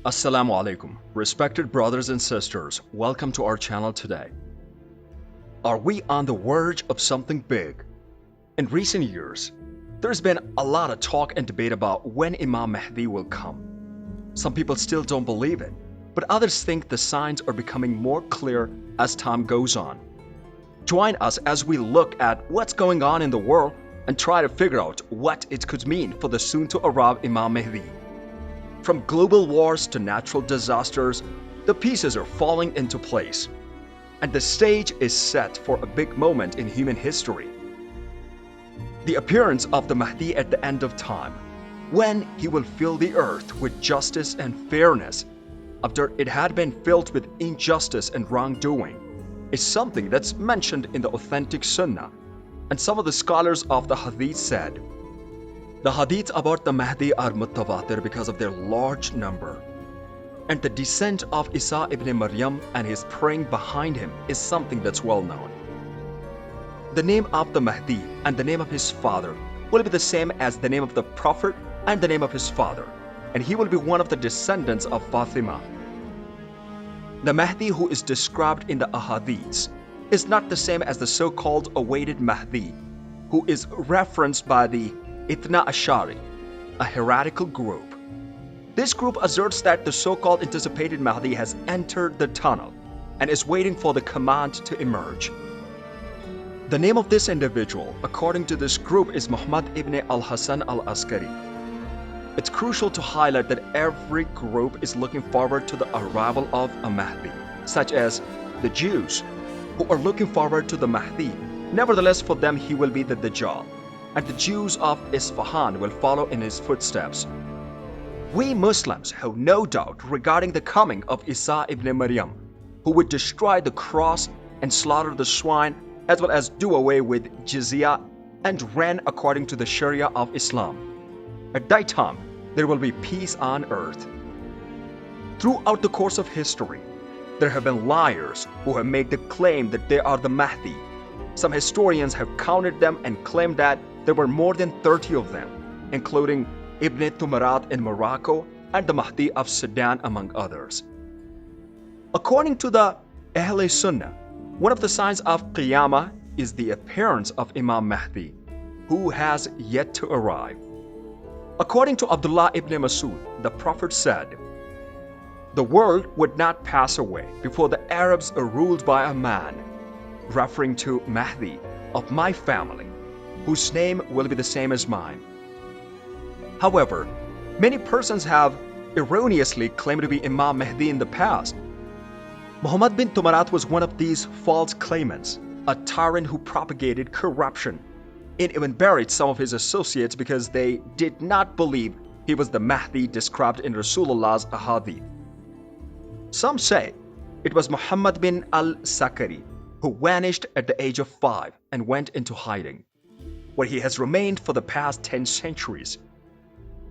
Assalamu Alaikum, respected brothers and sisters, welcome to our channel today. Are we on the verge of something big? In recent years, there's been a lot of talk and debate about when Imam Mahdi will come. Some people still don't believe it, but others think the signs are becoming more clear as time goes on. Join us as we look at what's going on in the world and try to figure out what it could mean for the soon-to-arrive Imam Mahdi. From global wars to natural disasters, the pieces are falling into place, and the stage is set for a big moment in human history. The appearance of the Mahdi at the end of time, when he will fill the earth with justice and fairness after it had been filled with injustice and wrongdoing, is something that's mentioned in the authentic Sunnah, and some of the scholars of the hadith said, the hadiths about the Mahdi are mutawatir because of their large number, and the descent of Isa ibn Maryam and his praying behind him is something that's well known. The name of the Mahdi and the name of his father will be the same as the name of the Prophet and the name of his father, and he will be one of the descendants of Fatima. The Mahdi who is described in the ahadiths is not the same as the so-called awaited Mahdi, who is referenced by the Ithna Ashari, a heretical group. This group asserts that the so-called anticipated Mahdi has entered the tunnel and is waiting for the command to emerge. The name of this individual, according to this group, is Muhammad ibn al-Hasan al-Askari. It's crucial to highlight that every group is looking forward to the arrival of a Mahdi, such as the Jews, who are looking forward to the Mahdi. Nevertheless, for them he will be the Dajjal, and the Jews of Isfahan will follow in his footsteps. We Muslims have no doubt regarding the coming of Isa ibn Maryam, who would destroy the cross and slaughter the swine, as well as do away with jizya and reign according to the Sharia of Islam. At that time, there will be peace on earth. Throughout the course of history, there have been liars who have made the claim that they are the Mahdi. Some historians have counted them and claimed that there were more than 30 of them, including Ibn Tumarat in Morocco and the Mahdi of Sudan, among others. According to the Ahl Sunnah, one of the signs of Qiyamah is the appearance of Imam Mahdi, who has yet to arrive. According to Abdullah ibn Masud, the Prophet said, the world would not pass away before the Arabs are ruled by a man, referring to Mahdi, of my family, whose name will be the same as mine. However, many persons have erroneously claimed to be Imam Mahdi in the past. Muhammad bin Tumarat was one of these false claimants, a tyrant who propagated corruption and even buried some of his associates because they did not believe he was the Mahdi described in Rasulullah's ahadith. Some say it was Muhammad bin al-Sakari who vanished at the age of 5 and went into hiding, where he has remained for the past 10 centuries.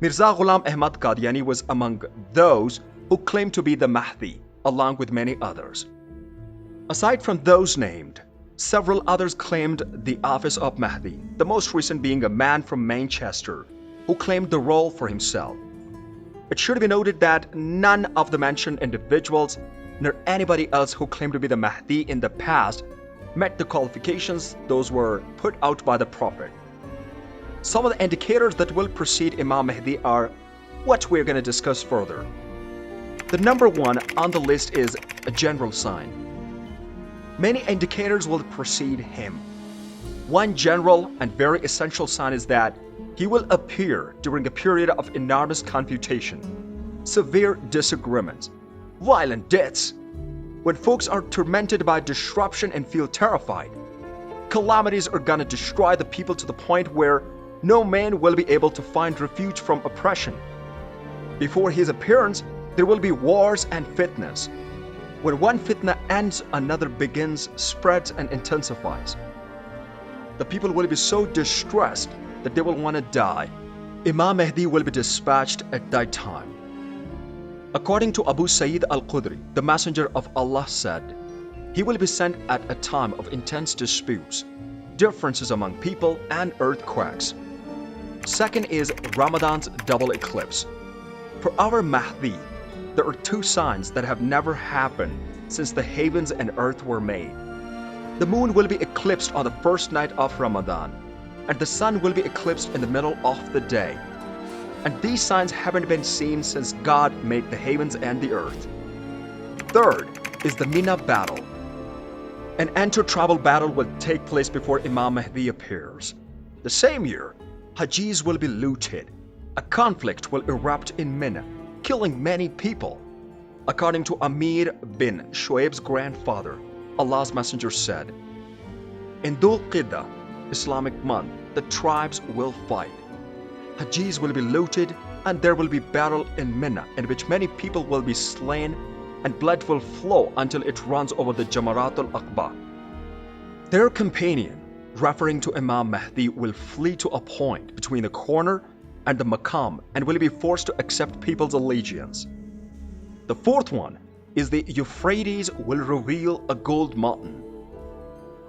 Mirza Ghulam Ahmad Qadiani was among those who claimed to be the Mahdi, along with many others. Aside from those named, several others claimed the office of Mahdi, the most recent being a man from Manchester who claimed the role for himself. It should be noted that none of the mentioned individuals, nor anybody else who claimed to be the Mahdi in the past, met the qualifications those were put out by the Prophet. Some of the indicators that will precede Imam Mahdi are what we're going to discuss further. The number one on the list is a general sign. Many indicators will precede him. One general and very essential sign is that he will appear during a period of enormous confusion, severe disagreements, violent deaths, when folks are tormented by disruption and feel terrified. Calamities are gonna destroy the people to the point where no man will be able to find refuge from oppression. Before his appearance, there will be wars and fitnas. When one fitna ends, another begins, spreads, and intensifies. The people will be so distressed that they will want to die. Imam Mahdi will be dispatched at that time. According to Abu Sayyid al-Khudri, the Messenger of Allah said, he will be sent at a time of intense disputes, differences among people, and earthquakes. Second is Ramadan's double eclipse. For our Mahdi, there are two signs that have never happened since the heavens and earth were made. The moon will be eclipsed on the first night of Ramadan, and the sun will be eclipsed in the middle of the day. And these signs haven't been seen since God made the heavens and the earth. Third is the Mina battle. An inter-tribal battle will take place before Imam Mahdi appears. The same year, Hajis will be looted. A conflict will erupt in Mina, killing many people. According to Amir bin Shuaib's grandfather, Allah's Messenger said, "In Dhul Qiddah, Islamic month, the tribes will fight. Hajis will be looted, and there will be battle in Mina, in which many people will be slain, and blood will flow until it runs over the Jamarat al-Aqba. Their companion, referring to Imam Mahdi, will flee to a point between the corner and the maqam and will be forced to accept people's allegiance. The fourth one is the Euphrates will reveal a gold mountain.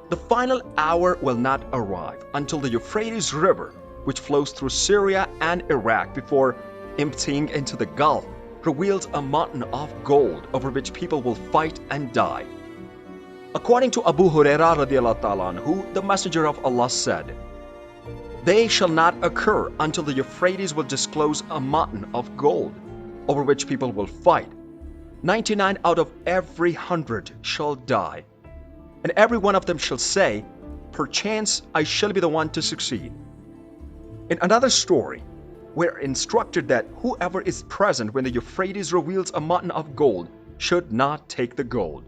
The final hour will not arrive until the Euphrates River, which flows through Syria and Iraq before emptying into the Gulf, reveals a mountain of gold over which people will fight and die." According to Abu Hurairah radiallahu ta'ala anhu, the Messenger of Allah said, "They shall not occur until the Euphrates will disclose a mountain of gold over which people will fight. 99 out of every 100 shall die, and every one of them shall say, 'Perchance I shall be the one to succeed.'" In another story, we're instructed that whoever is present when the Euphrates reveals a mountain of gold should not take the gold.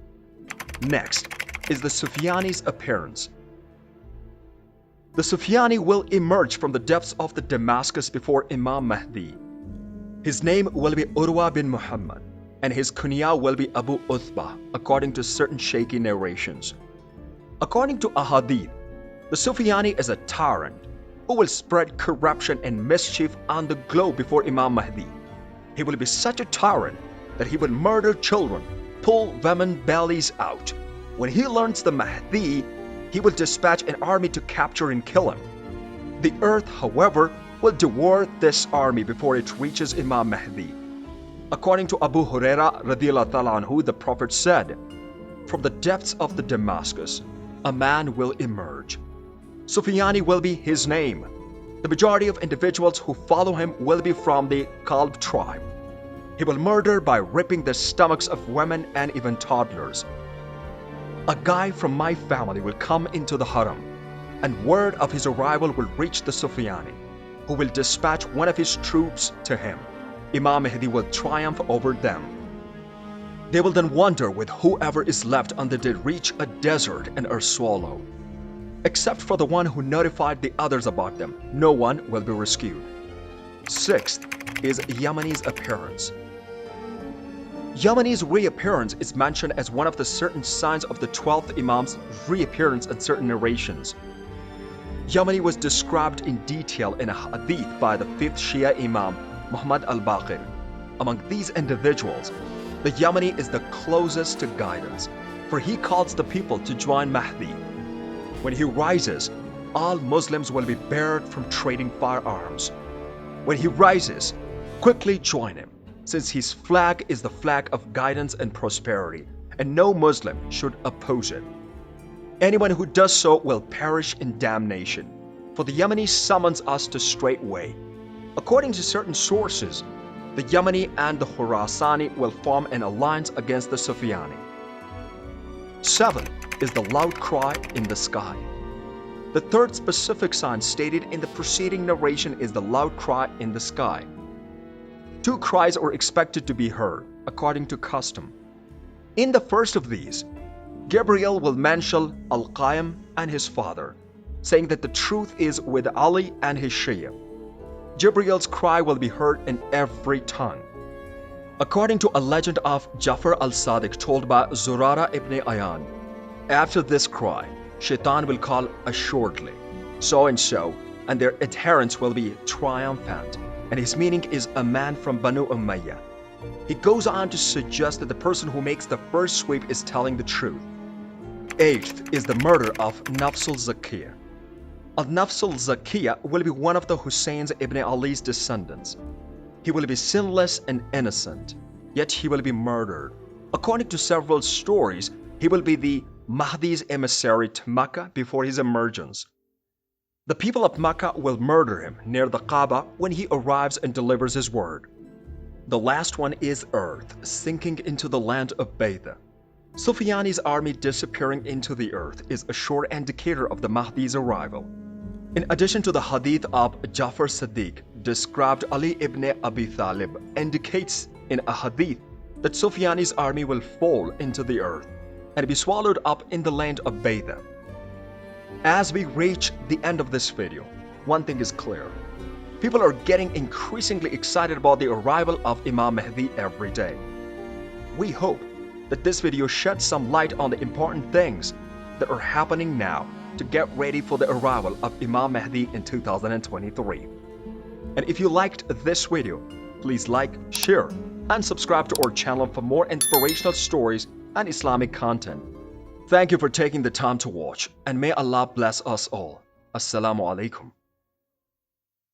Next is the Sufyani's appearance. The Sufyani will emerge from the depths of the Damascus before Imam Mahdi. His name will be Urwa bin Muhammad, and his kunya will be Abu Uthbah, according to certain shaky narrations. According to a hadith, the Sufyani is a tyrant who will spread corruption and mischief on the globe before Imam Mahdi. He will be such a tyrant that he will murder children, pull women bellies out. When he learns the Mahdi, he will dispatch an army to capture and kill him. The earth, however, will devour this army before it reaches Imam Mahdi. According to Abu Hurairah radiallahu ta'ala anhu, the Prophet said, "From the depths of the Damascus, a man will emerge. Sufyani will be his name. The majority of individuals who follow him will be from the Kalb tribe. He will murder by ripping the stomachs of women and even toddlers. A guy from my family will come into the haram, and word of his arrival will reach the Sufyani, who will dispatch one of his troops to him. Imam Mahdi will triumph over them. They will then wander with whoever is left until they reach a desert and are swallowed. Except for the one who notified the others about them, no one will be rescued." Sixth is Yamani's appearance. Yamani's reappearance is mentioned as one of the certain signs of the 12th Imam's reappearance in certain narrations. Yamani was described in detail in a hadith by the 5th Shia Imam, Muhammad al-Baqir. Among these individuals, the Yamani is the closest to guidance, for he calls the people to join Mahdi. When he rises, all Muslims will be barred from trading firearms. When he rises, quickly join him, since his flag is the flag of guidance and prosperity, and no Muslim should oppose it. Anyone who does so will perish in damnation, for the Yamani summons us to straight way. According to certain sources, the Yamani and the Khurasani will form an alliance against the Sufyani. 7 is the loud cry in the sky. The third specific sign stated in the preceding narration is the loud cry in the sky. 2 cries are expected to be heard, according to custom. In the first of these, Gabriel will mention Al-Qaim and his father, saying that the truth is with Ali and his Shia. Gabriel's cry will be heard in every tongue. According to a legend of Jafar al-Sadiq told by Zurara ibn Ayan, after this cry, Shaitan will call assuredly, so and so, and their adherents will be triumphant, and his meaning is a man from Banu Umayyah. He goes on to suggest that the person who makes the first sweep is telling the truth. 8th is the murder of Nafs al-Zakiyah. Al-Nafs al-Zakiyah will be one of the Husayn's ibn Ali's descendants. He will be sinless and innocent. yet he will be murdered. According to several stories, he will be the Mahdi's emissary to Mecca before his emergence. The people of Mecca will murder him near the Kaaba when he arrives and delivers his word. The last one is Earth sinking into the land of Bayda. Sufyan's army disappearing into the earth is a sure indicator of the Mahdi's arrival. In addition to the hadith of Jafar Sadiq, described Ali ibn Abi Talib indicates in a hadith that Sufyan's army will fall into the earth and be swallowed up in the land of Bayda. As we reach the end of this video, one thing is clear. People are getting increasingly excited about the arrival of Imam Mahdi every day. We hope that this video sheds some light on the important things that are happening now to get ready for the arrival of Imam Mahdi in 2023. And if you liked this video, please like, share, and subscribe to our channel for more inspirational stories and Islamic content. Thank you for taking the time to watch, and may Allah bless us all. Assalamu alaikum.